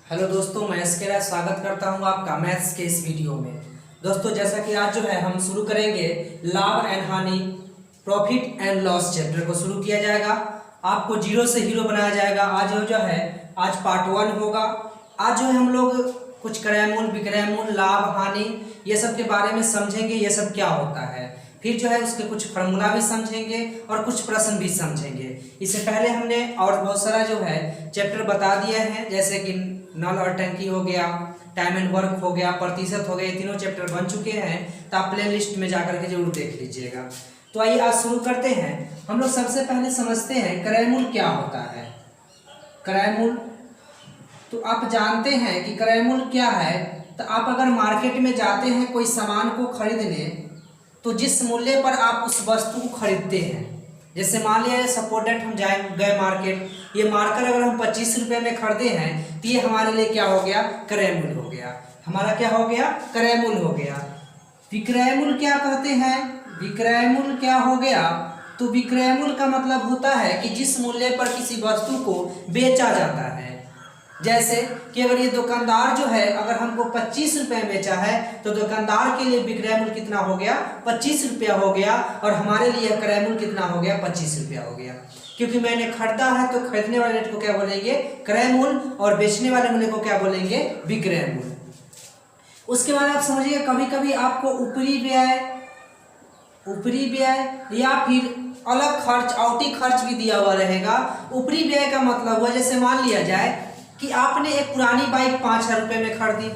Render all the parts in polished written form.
Hello दोस्तों, मैं SK स्वागत करता हूं आपका मैथ्स के इस वीडियो में। दोस्तों, जैसा कि आज जो है हम शुरू करेंगे लाभ एंड हानि, प्रॉफिट एंड लॉस चैप्टर को शुरू किया जाएगा। आपको जीरो से हीरो बनाया जाएगा। आज जो है आज पार्ट 1 होगा। आज जो है हम लोग कुछ क्रय मूल्य, विक्रय मूल्य, लाभ हानि ये सब के बारे में समझेंगे, ये सब क्या होता है। फिर जो है उसके कुछ फार्मूला भी समझेंगे और कुछ प्रश्न भी समझेंगे। इससे पहले हमने और बहुत सारा जो है चैप्टर बता दिया है, जैसे कि नल और टंकी हो गया, टाइम एंड वर्क हो गया, प्रतिशत हो गया। ये तीनों चैप्टर बन चुके हैं, तो आप प्ले लिस्ट में जाकर के जरूर देख लीजिएगा। तो आइए आज शुरू करते हैं। हम लोग सबसे पहले समझते हैं क्रय मूल्य क्या होता है। क्रय मूल्य तो आप जानते हैं कि क्रय मूल्य क्या है। तो आप अगर मार्केट में जाते हैं कोई सामान को खरीदने, तो जिस मूल्य पर आप उस वस्तु को खरीदते हैं, जैसे मान लिया सपोर्टेड हम गए मार्केट, ये मार्कर अगर हम 25 रुपये में खरीदे हैं, तो ये हमारे लिए क्या हो गया, क्रय मूल्य हो गया। हमारा क्या हो गया, क्रय मूल्य हो गया। विक्रय मूल्य क्या कहते हैं, विक्रय मूल्य क्या हो गया, तो विक्रय मूल्य का मतलब होता है कि जिस मूल्य पर किसी वस्तु को बेचा जाता है। जैसे कि अगर ये दुकानदार जो है अगर हमको 25 रुपये बेचा है, तो दुकानदार के लिए विक्रय मूल्य कितना हो गया, 25 रुपया हो गया, और हमारे लिए क्रय मूल्य कितना हो गया, 25 रुपया हो गया। क्योंकि मैंने खरीदा है, तो खरीदने वाले रेट को क्या बोलेंगे, क्रय मूल्य, और बेचने वाले मूल्य को क्या बोलेंगे, विक्रय मूल्य। उसके बाद आप समझिए, कभी कभी आपको ऊपरी व्यय या फिर अलग खर्च, आउटी खर्च भी दिया हुआ रहेगा। ऊपरी व्यय का मतलब हुआ, जैसे मान लिया जाए कि आपने एक पुरानी बाइक 5,000 रुपये में खरीदी,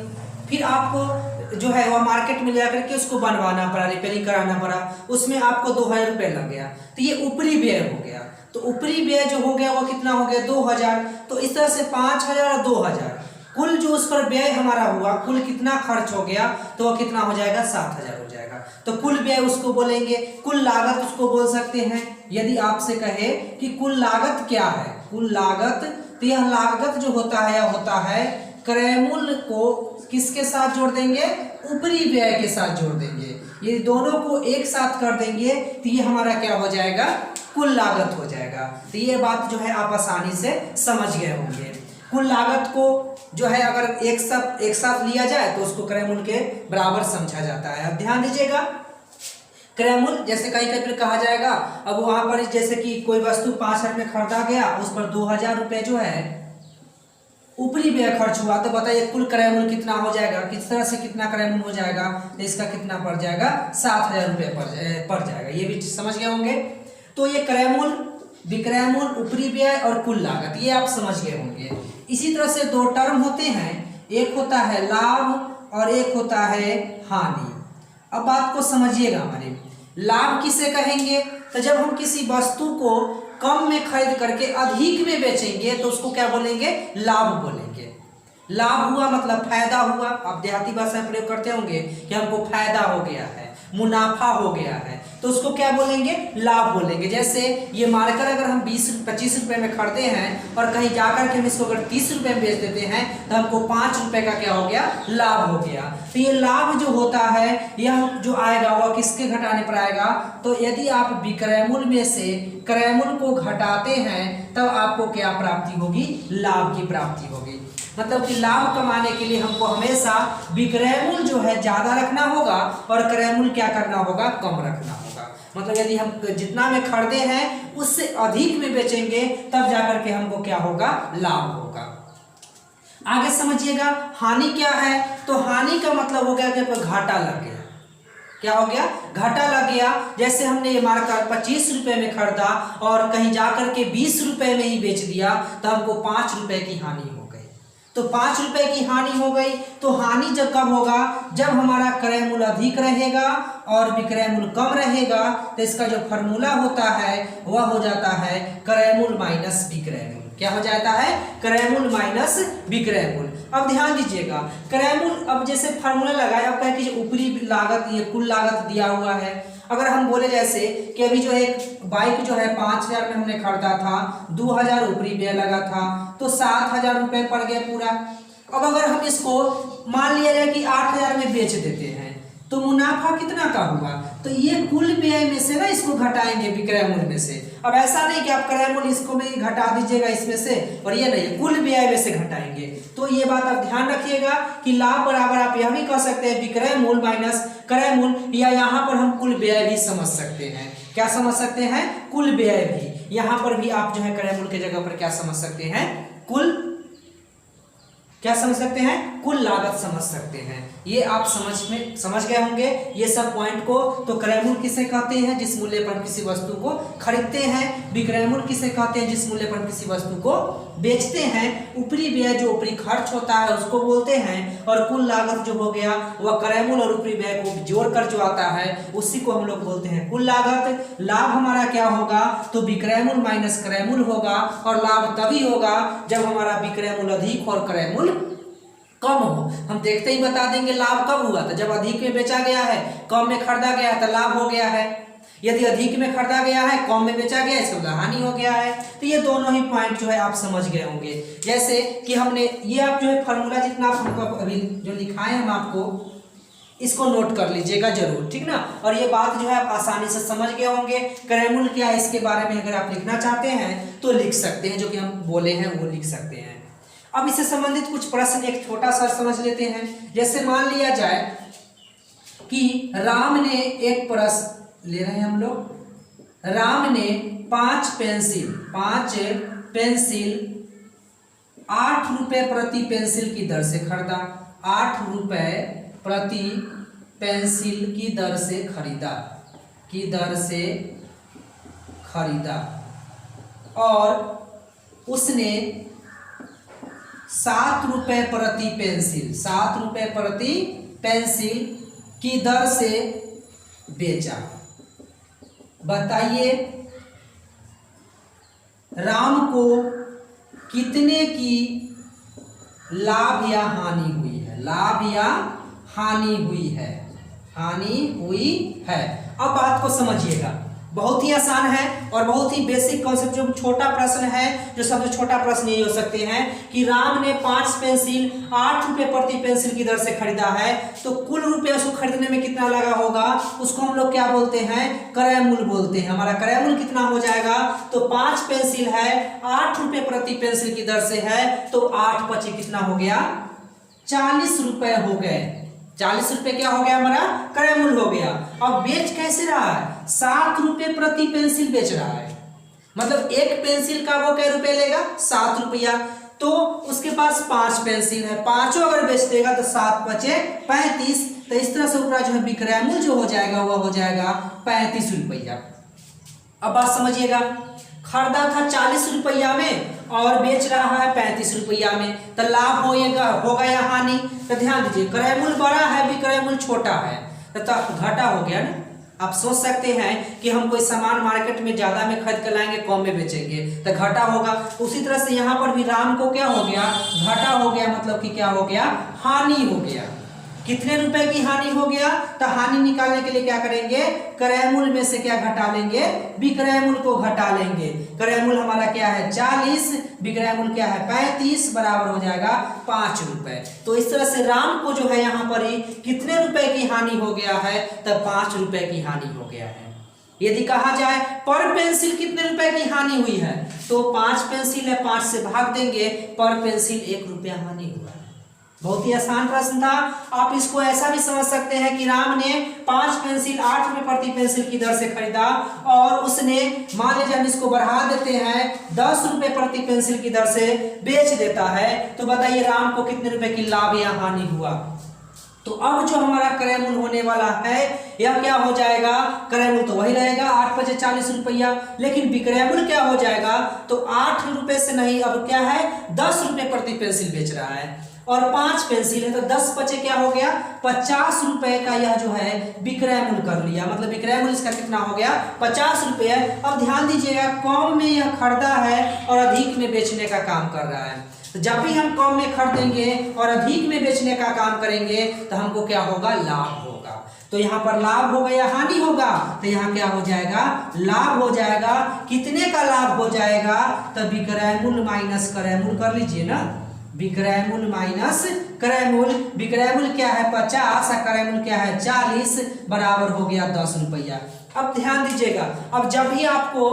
फिर आपको जो है वह मार्केट में ले जाकर के उसको बनवाना पड़ा, रिपेयरिंग कराना पड़ा, उसमें आपको 2,000 रुपये लग गया, तो ये ऊपरी व्यय हो गया। तो ऊपरी व्यय जो हो गया वो कितना हो गया, 2,000। तो इस तरह से 5,000 और 2,000 कुल जो उस पर व्यय हमारा हुआ, कुल कितना खर्च हो गया, तो वह कितना हो जाएगा, 7,000 हो जाएगा। तो कुल व्यय उसको बोलेंगे, कुल लागत उसको बोल सकते हैं। यदि आपसे कहे कि कुल लागत क्या है, कुल लागत, तो यह लागत जो होता है यह होता है क्रय मूल्य को किसके साथ जोड़ देंगे, ऊपरी व्यय के साथ जोड़ देंगे। ये दोनों को एक साथ कर देंगे तो ये हमारा क्या हो जाएगा, कुल लागत हो जाएगा। तो ये बात जो है आप आसानी से समझ गए होंगे। कुल लागत को जो है अगर एक साथ लिया जाए तो उसको क्रय मूल्य के बराबर समझा जाता है। अब ध्यान दीजिएगा, क्रय मूल्य जैसे कहीं कहीं कहा जाएगा, अब वहां पर जैसे कि कोई वस्तु 5,000 में खरीदा गया, उस पर 2,000 रुपये जो है ऊपरी व्यय खर्च हुआ, तो बताइए कुल क्रय मूल्य कितना हो जाएगा, किस तरह से कितना क्रय मूल्य हो जाएगा, तो इसका कितना पड़ जाएगा, 7,000 रुपये पड़ जाएगा। ये भी समझ गए होंगे। तो ये क्रय मूल्य, विक्रय मूल्य, ऊपरी व्यय और कुल लागत, ये आप समझ गए होंगे। इसी तरह से दो टर्म होते हैं, एक होता है लाभ और एक होता है हानि। अब बात को समझिएगा हमारे, लाभ किसे कहेंगे, तो जब हम किसी वस्तु को कम में खरीद करके अधिक में बेचेंगे तो उसको क्या बोलेंगे, लाभ बोलेंगे। लाभ हुआ मतलब फायदा हुआ। आप देहाती भाषा में प्रयोग करते होंगे कि हमको फायदा हो गया है, मुनाफा हो गया है, तो उसको क्या बोलेंगे, लाभ बोलेंगे। जैसे ये मार्कर अगर हम 20-25 रुपये में खरीदे हैं और कहीं जाकर के हम इसको अगर 30 रुपये में बेच देते हैं, तो हमको 5 रुपये का क्या हो गया, लाभ हो गया। तो ये लाभ जो होता है यह जो आएगा वह किसके घटाने पर आएगा, तो यदि आप विक्रय मूल्य में से क्रय मूल्य को घटाते हैं तब आपको क्या प्राप्ति होगी, लाभ की प्राप्ति होगी। मतलब कि लाभ कमाने के लिए हमको हमेशा विक्रय मूल्य जो है ज्यादा रखना होगा और क्रय मूल्य क्या करना होगा, कम रखना होगा। मतलब यदि हम जितना में खरीदे हैं उससे अधिक में बेचेंगे तब जाकर के हमको क्या होगा, लाभ होगा। आगे समझिएगा हानि क्या है, तो हानि का मतलब हो गया कि घाटा लग गया। क्या हो गया, घाटा लग गया। जैसे हमने ये मार्कर 25 रुपये में खरीदा और कहीं जाकर के 20 रुपये में ही बेच दिया, तो हमको 5 रुपये की हानि हो गई। तो 5 रुपये की हानि हो गई। तो हानि जब कब होगा, जब हमारा क्रय मूल्य अधिक रहेगा और विक्रय मूल्य कम रहेगा। तो इसका जो फॉर्मूला होता है वह हो जाता है क्रय मूल्य माइनस विक्रय मूल्य। क्या हो जाता है, क्रय मूल्य माइनस विक्रय मूल्य। अब ध्यान दीजिएगा, क्रय मूल्य, अब जैसे फार्मूला लगाया, अब कहें कि जो ऊपरी लागत, ये कुल लागत दिया हुआ है। अगर हम बोले जैसे कि अभी जो एक बाइक जो है 5,000 में हमने खरीदा था, 2,000 ऊपरी व्यय लगा था, तो 7,000 रुपये पड़ गया पूरा। अब अगर हम इसको मान लिया जाए कि 8,000 में बेच देते हैं, तो मुनाफा कितना का हुआ, तो ये कुल व्यय में से ना इसको घटाएंगे विक्रय मूल्य में से। अब ऐसा नहीं कि आप क्रय मूल्य इसको में घटा दीजिएगा इसमें से, और ये नहीं, कुल व्यय में से घटाएंगे। तो ये बात आप ध्यान रखिएगा कि लाभ बराबर आप यह भी कह सकते हैं विक्रय मूल्य माइनस क्रय मूल्य, या यहाँ पर हम कुल व्यय भी समझ सकते हैं। क्या समझ सकते हैं? कुल व्यय भी। यहाँ पर भी आप जो है क्रय मूल्य की जगह पर क्या समझ सकते हैं? क्या समझ सकते हैं? कुल लागत समझ सकते हैं। ये आप समझ गए होंगे ये सब पॉइंट को। तो क्रय मूल्य किसे कहते हैं? जिस मूल्य पर किसी वस्तु को खरीदते हैं। विक्रय मूल्य किसे कहते हैं? जिस मूल्य पर किसी वस्तु को बेचते हैं। ऊपरी व्यय जो ऊपरी खर्च होता है उसको बोलते हैं, और कुल लागत जो हो गया वह क्रय मूल्य और ऊपरी व्यय को जोड़कर जो आता है उसी को हम लोग बोलते हैं कुल लागत। लाभ हमारा क्या होगा? तो विक्रय मूल्य माइनस क्रय मूल्य होगा, और लाभ तभी होगा जब हमारा विक्रय मूल्य अधिक और क्रय मूल्य कम हो। हम देखते ही बता देंगे लाभ कब हुआ था, जब अधिक में बेचा गया है, कम में खरीदा गया है तो लाभ हो गया है। यदि अधिक में खरीदा गया है, कम में बेचा गया है, इसका मतलब हानि हो गया है। तो ये दोनों ही पॉइंट जो है आप समझ गए होंगे। जैसे कि हमने ये आप जो है फॉर्मूला जितना आपको अभी जो लिखाए हम आपको इसको नोट कर लीजिएगा जरूर, ठीक ना। और ये बात जो है आप आसानी से समझ गए होंगे। क्रय मूल्य क्या है इसके बारे में अगर आप लिखना चाहते हैं तो लिख सकते हैं, जो कि हम बोले हैं वो लिख सकते हैं। अब इससे संबंधित कुछ प्रश्न एक छोटा सा समझ लेते हैं। जैसे मान लिया जाए कि राम ने एक प्रश्न ले रहे हैं हम लोग। राम ने 5 पेंसिल 8 रुपए प्रति पेंसिल की दर से खरीदा। 8 रुपए प्रति पेंसिल की दर से खरीदा और उसने 7 रुपए प्रति पेंसिल की दर से बेचा। बताइए राम को कितने की लाभ या हानि हुई है? लाभ या हानि हुई है। अब बात को समझिएगा, बहुत ही आसान है और बहुत ही बेसिक कॉन्सेप्ट। जो छोटा प्रश्न है, जो सबसे छोटा प्रश्न ये हो सकते हैं कि राम ने 5 पेंसिल 8 रुपए प्रति पेंसिल की दर से खरीदा है, तो कुल रुपए उसको खरीदने में कितना लगा होगा उसको हम लोग क्या बोलते हैं? क्रय मूल्य बोलते हैं। हमारा क्रय मूल्य कितना हो जाएगा? तो 5 पेंसिल है, 8 रुपए प्रति पेंसिल की दर से है, तो 8 पचे कितना हो गया? 40 रुपए हो गए। 40 रुपए क्या हो गया? हमारा क्रय मूल्य हो गया। अब बेच कैसे रहा है? 7 रुपए प्रति पेंसिल बेच रहा है। मतलब एक पेंसिल का वो कै रुपए लेगा? 7 रुपया। तो उसके पास 5 पेंसिल है, पांचों अगर बेच देगा तो 7 बचे 35। तो इस तरह से ऊपर जो है विक्रय मूल्य जो हो जाएगा वह हो जाएगा 35 रुपया। अब बात समझिएगा, खरीदा था 40 रुपया में और बेच रहा है 35 रुपया में, तो लाभ होगा या हानि? तो ध्यान दीजिए, क्रय मूल्य बड़ा है, विक्रय मूल्य छोटा है, तो घाटा हो गया ना। आप सोच सकते हैं कि हम कोई सामान मार्केट में ज्यादा में खरीद कर लाएंगे, कम में बेचेंगे तो घाटा होगा। उसी तरह से यहाँ पर भी राम को क्या हो गया? घाटा हो गया, मतलब कि क्या हो गया? हानि हो गया। कितने रुपए की हानि हो गया? तो हानि निकालने के लिए क्या करेंगे? क्रय मूल्य में से क्या घटा लेंगे? विक्रय मूल्य को घटा लेंगे। क्रय मूल्य हमारा क्या है? 40, विक्रय मूल्य क्या है? 35, बराबर हो जाएगा 5 रुपए। तो इस तरह से राम को जो है यहाँ पर ही कितने रुपए की हानि हो गया है? तो 5 रुपए की हानि हो गया है। यदि कहा जाए पर पेंसिल कितने रुपए की हानि हुई है, तो 5 पेंसिल है, 5 से भाग देंगे, पर पेंसिल 1 रुपया हानि हुआ है। बहुत ही आसान प्रश्न था। आप इसको ऐसा भी समझ सकते हैं कि राम ने 5 पेंसिल 8 रुपए प्रति पेंसिल की दर से खरीदा और उसने, मान लीजिए हम इसको बढ़ा देते हैं, 10 रुपए प्रति पेंसिल की दर से बेच देता है। तो बताइए राम को कितने रुपए की लाभ या हानि हुआ? तो अब जो हमारा क्रय मूल्य होने वाला है यह क्या हो जाएगा? क्रय मूल्य तो वही रहेगा 8 बचे 40 रुपया, लेकिन विक्रय मूल्य क्या हो जाएगा? तो 8 रुपए से नहीं, अब क्या है? 10 रुपए प्रति पेंसिल बेच रहा है और 5 पेंसिल है, तो 10 बचे क्या हो गया? 50 रुपए का यह जो है विक्रय मूल्य कर लिया। मतलब विक्रय मूल्य इसका कितना हो गया? 50 रुपए। अब ध्यान दीजिएगा, कम में यह खरीदा है और अधिक में बेचने का काम कर रहा है। तो जब भी हम कम में खरीदेंगे और अधिक में बेचने का काम करेंगे तो हमको क्या होगा? लाभ होगा। तो यहाँ पर लाभ होगा या हानि होगा? तो यहाँ क्या हो जाएगा? लाभ हो जाएगा। कितने का लाभ हो जाएगा? तो विक्रय मूल्य माइनस क्रय मूल्य कर लीजिए ना। विक्रय मूल्य माइनस क्रय मूल्य। विक्रय मूल्य क्या है? 50 और क्रय मूल्य क्या है? 40, बराबर हो गया 10 रुपया। अब ध्यान दीजिएगा, अब जब भी आपको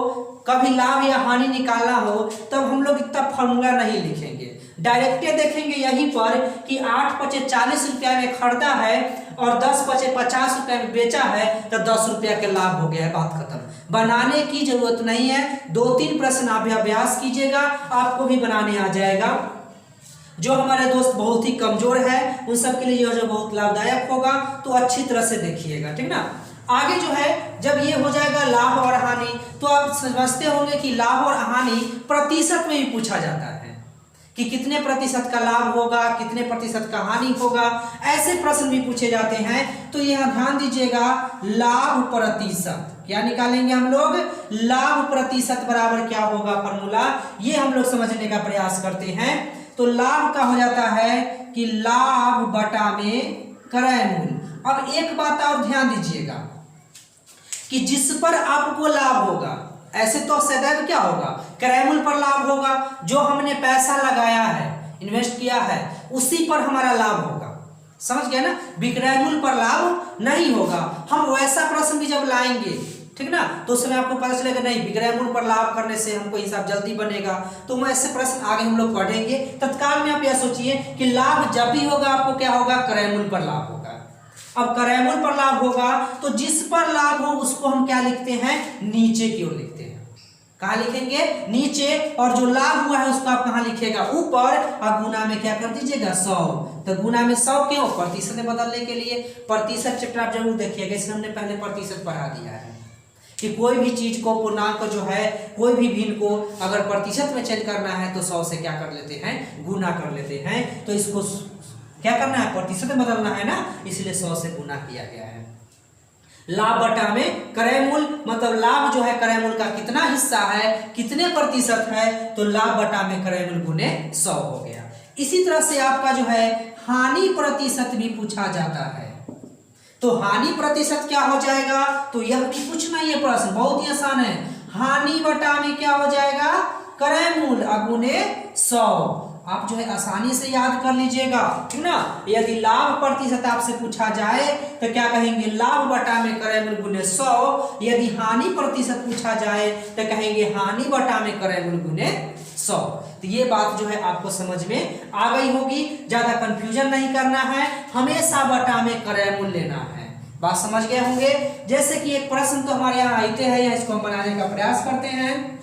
कभी लाभ या हानि निकालना हो तब हम लोग इतना फॉर्मूला नहीं लिखेंगे, डायरेक्ट देखेंगे यहीं पर कि 8 पचे 40 रुपया में खरीदा है और 10 पचे 50 रुपया में बेचा है तो 10 रुपया के लाभ हो गया है, बात खत्म। बनाने की जरूरत नहीं है, 2-3 प्रश्न आप अभ्यास कीजिएगा, आपको भी बनाने आ जाएगा। जो हमारे दोस्त बहुत ही कमजोर है उन सब के लिए यह जो बहुत लाभदायक होगा, तो अच्छी तरह से देखिएगा, ठीक ना। आगे जो है जब ये हो जाएगा लाभ और हानि, तो आप समझते होंगे कि लाभ और हानि प्रतिशत में भी पूछा जाता है कि कितने प्रतिशत का लाभ होगा, कितने प्रतिशत का हानि होगा, ऐसे प्रश्न भी पूछे जाते हैं। तो यहाँ ध्यान दीजिएगा, लाभ प्रतिशत क्या निकालेंगे हम लोग, लाभ प्रतिशत बराबर क्या होगा फॉर्मूला, ये हम लोग समझने का प्रयास करते हैं। तो लाभ का हो जाता है कि लाभ बटा में क्रय मूल्य। अब एक बात और ध्यान दीजिएगा कि जिस पर आपको लाभ होगा, ऐसे तो सदैव क्या होगा, क्रय मूल्य पर लाभ होगा। जो हमने पैसा लगाया है, इन्वेस्ट किया है, उसी पर हमारा लाभ होगा, समझ गए ना। विक्रय मूल्य पर लाभ नहीं होगा। हम वैसा प्रश्न भी जब लाएंगे, ठीक ना, तो उसमें आपको पता चलेगा नहीं विक्रय मूल्य पर लाभ करने से हमको हिसाब जल्दी बनेगा। तो मैं ऐसे प्रश्न आगे हम लोग पढ़ेंगे। तत्काल में आप यह सोचिए कि लाभ जब भी होगा आपको क्या होगा, क्रय मूल्य पर लाभ होगा। अब क्रय मूल्य पर लाभ होगा तो जिस पर लाभ हो उसको हम क्या लिखते हैं, नीचे की ओर लिखते हैं। कहाँ लिखेंगे, नीचे। और जो लाभ हुआ है उसको आप कहाँ लिखेगा, ऊपर। और गुना में क्या कर दीजिएगा, 100। तो गुना में 100 क्यों, प्रतिशत में बदलने के लिए। प्रतिशत चैप्टर आप जरूर देखिएगा, इसमें हमने पहले प्रतिशत पढ़ा दिया है कि कोई भी चीज को, पूर्णांक जो है, कोई भी भिन्न को अगर प्रतिशत में चेंज करना है तो 100 से क्या कर लेते हैं, गुना कर लेते हैं। तो इसको क्या करना है, प्रतिशत में बदलना है ना, इसलिए 100 से गुना किया गया है। लाभ बटा में क्रय मूल्य, मतलब लाभ जो है क्रय मूल्य का कितना हिस्सा है, कितने प्रतिशत है, तो लाभ बटा में क्रय मूल्य गुने 100 हो गया। इसी तरह से आपका जो है हानि प्रतिशत भी पूछा जाता है। तो हानि प्रतिशत क्या हो जाएगा, तो यह भी पूछना ही है प्रश्न, बहुत ही आसान है। हानि बटा में क्या हो जाएगा, क्रय मूल्य गुने 100। आप जो है आसानी से याद कर लीजिएगा, ठीक ना। यदि लाभ प्रतिशत आपसे पूछा जाए तो क्या कहेंगे, लाभ बटा में क्रय मूल्य गुने 100। यदि हानि प्रतिशत पूछा जाए तो कहेंगे हानि बटा में क्रय मूल्य गुने 100। तो ये बात जो है आपको समझ में आ गई होगी, ज्यादा कंफ्यूजन नहीं करना है, हमेशा बटा में क्रय मूल्य लेना है। बात समझ गए होंगे। जैसे कि एक प्रश्न तो हमारे यहाँ आते हैं, इसको हम बनाने का प्रयास करते हैं।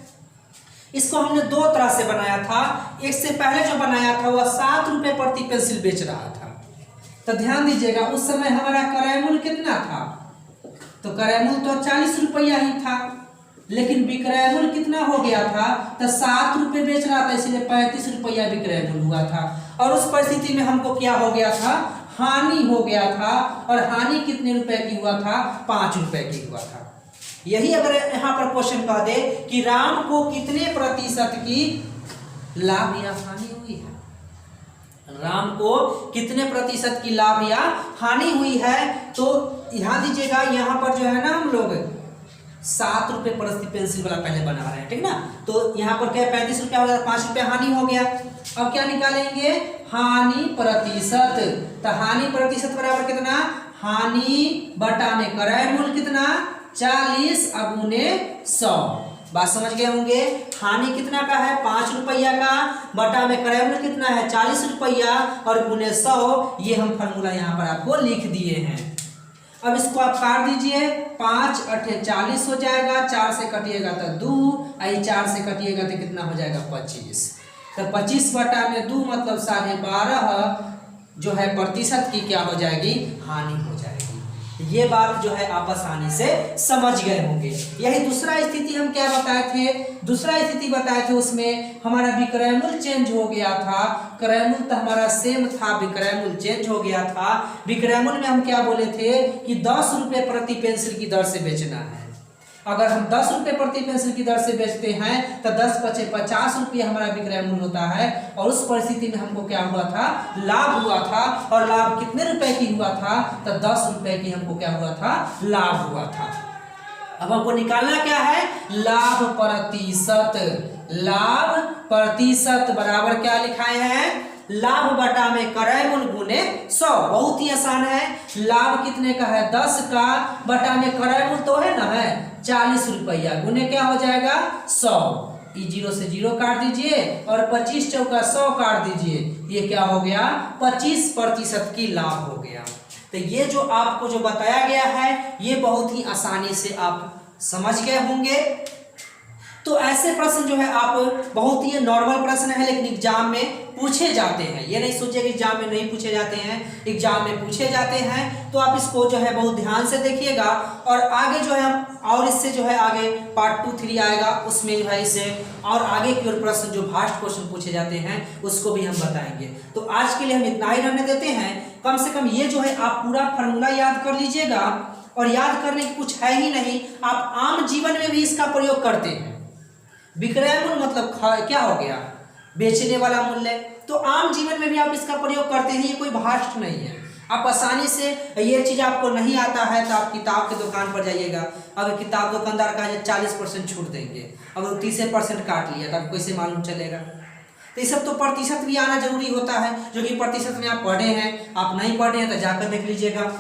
इसको हमने 2 तरह से बनाया था। एक से पहले जो बनाया था वह 7 रुपए प्रति पेंसिल बेच रहा था। तो ध्यान दीजिएगा, उस समय हमारा क्रय मूल्य कितना था, तो क्रय मूल्य तो 40 रुपया ही था, लेकिन विक्रय मूल्य कितना हो गया था, तो 7 रुपए बेच रहा था, इसलिए 35 रुपया विक्रय मूल्य हुआ था। और उस परिस्थिति में हमको क्या हो गया था, हानि हो गया था। और हानि कितने रुपए की हुआ था, 5 रुपए की हुआ था। यही अगर यहाँ पर क्वेश्चन कह दे कि राम को कितने प्रतिशत की लाभ या हानि हुई है, राम को कितने प्रतिशत की लाभ या हानि हुई है, तो ध्यान दीजिएगा यहाँ पर जो है ना हम लोग 7 रुपए प्रति पेंसिल वाला पहले बना रहे हैं, ठीक ना। तो यहाँ पर क्या 35 रुपया हो गया, 5 रुपया हानि हो गया। अब क्या निकालेंगे, हानि प्रतिशत। तो हानि प्रतिशत बराबर कितना, हानि बटा में क्रय मूल्य कितना, 40 गुने 100। बात समझ गए होंगे। हानि कितना का है, 5 रुपया का, बटा में क्रय मूल्य कितना है, 40 रुपया, और गुने 100। ये हम फॉर्मूला यहाँ पर आपको लिख दिए हैं। अब इसको आप काट दीजिए, 5 8 40 हो जाएगा, 4 से कटिएगा तो 2, 4 से कटिएगा तो कितना हो जाएगा, 25। तो 25 बटा में 2 मतलब 12.5 जो है प्रतिशत की क्या हो जाएगी, हानि हो जाएगी। ये बात जो है आप आसानी से समझ गए होंगे। यही दूसरा स्थिति हम क्या बताए थे, दूसरा स्थिति बताए थे, उसमें हमारा विक्रय मूल्य चेंज हो गया था। क्रय मूल्य तो हमारा सेम था, विक्रय मूल्य चेंज हो गया था। विक्रय मूल्य में हम क्या बोले थे कि 10 रुपए प्रति पेंसिल की दर से बेचना है। अगर हम 10 रुपए प्रति पेंसिल की दर से बेचते हैं तो 10 पचे 50 रुपये हमारा विक्रय मूल्य होता है। और उस परिस्थिति में हमको क्या हुआ था, लाभ हुआ था। और लाभ कितने रुपए की हुआ था, तो 10 रुपए की हमको क्या हुआ था, लाभ हुआ था। अब हमको निकालना क्या है, लाभ प्रतिशत। लाभ प्रतिशत बराबर क्या लिखाए हैं, लाभ बटा में क्रय मूल्य गुने 100। बहुत ही आसान है। लाभ कितने का है, 10 का, बटा में क्रय मूल्य तो है ना, है 40 रुपया गुने क्या हो जाएगा 100, ये 0 से 0 काट दीजिए और 25 चौका 100 काट दीजिए, ये क्या हो गया 25% की लाभ हो गया। तो ये जो आपको जो बताया गया है ये बहुत ही आसानी से आप समझ गए होंगे। तो ऐसे प्रश्न जो है आप बहुत ही नॉर्मल प्रश्न है लेकिन एग्जाम में पूछे जाते हैं, ये नहीं सोचिए कि एग्जाम में नहीं पूछे जाते हैं, एग्जाम में पूछे जाते हैं। तो आप इसको जो है बहुत ध्यान से देखिएगा और आगे जो है हम और इससे जो है आगे पार्ट 2, 3 आएगा, उसमें जो है इससे और आगे की ओर प्रश्न जो भास्ट क्वेश्चन पूछे जाते हैं उसको भी हम बताएंगे। तो आज के लिए हम इतना ही रहने देते हैं। कम से कम ये जो है आप पूरा फॉर्मूला याद कर लीजिएगा और याद करने की कुछ है ही नहीं, आप आम जीवन में भी इसका प्रयोग करते हैं। विक्रय मूल्य मतलब क्या हो गया बेचने वाला मूल्य, तो आम जीवन में भी आप इसका प्रयोग करते हैं, ये कोई भाष्ट नहीं है। आप आसानी से ये चीज़ आपको नहीं आता है तो आप किताब की दुकान पर जाइएगा, अगर किताब दुकानदार का 40% छूट देंगे, अगर 30% काट लिया तो आपको कैसे मालूम चलेगा। तो ये सब तो प्रतिशत भी आना जरूरी होता है, जो कि प्रतिशत में आप पढ़े हैं, आप नहीं पढ़े हैं तो जाकर देख लीजिएगा।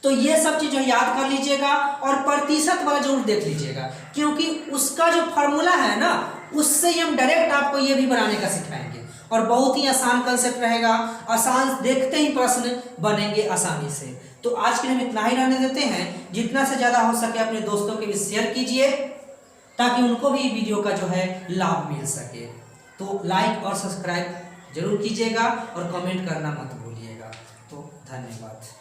तो ये सब चीज़ याद कर लीजिएगा और प्रतिशत वाला जरूर देख लीजिएगा, क्योंकि उसका जो फॉर्मूला है ना उससे ही हम डायरेक्ट आपको ये भी बनाने का सिखाएंगे और बहुत ही आसान कंसेप्ट रहेगा, आसान देखते ही प्रश्न बनेंगे आसानी से। तो आज के लिए हम इतना ही रहने देते हैं, जितना से ज़्यादा हो सके अपने दोस्तों के भी शेयर कीजिए ताकि उनको भी वीडियो का जो है लाभ मिल सके। तो लाइक और सब्सक्राइब जरूर कीजिएगा और कमेंट करना मत भूलिएगा। तो धन्यवाद।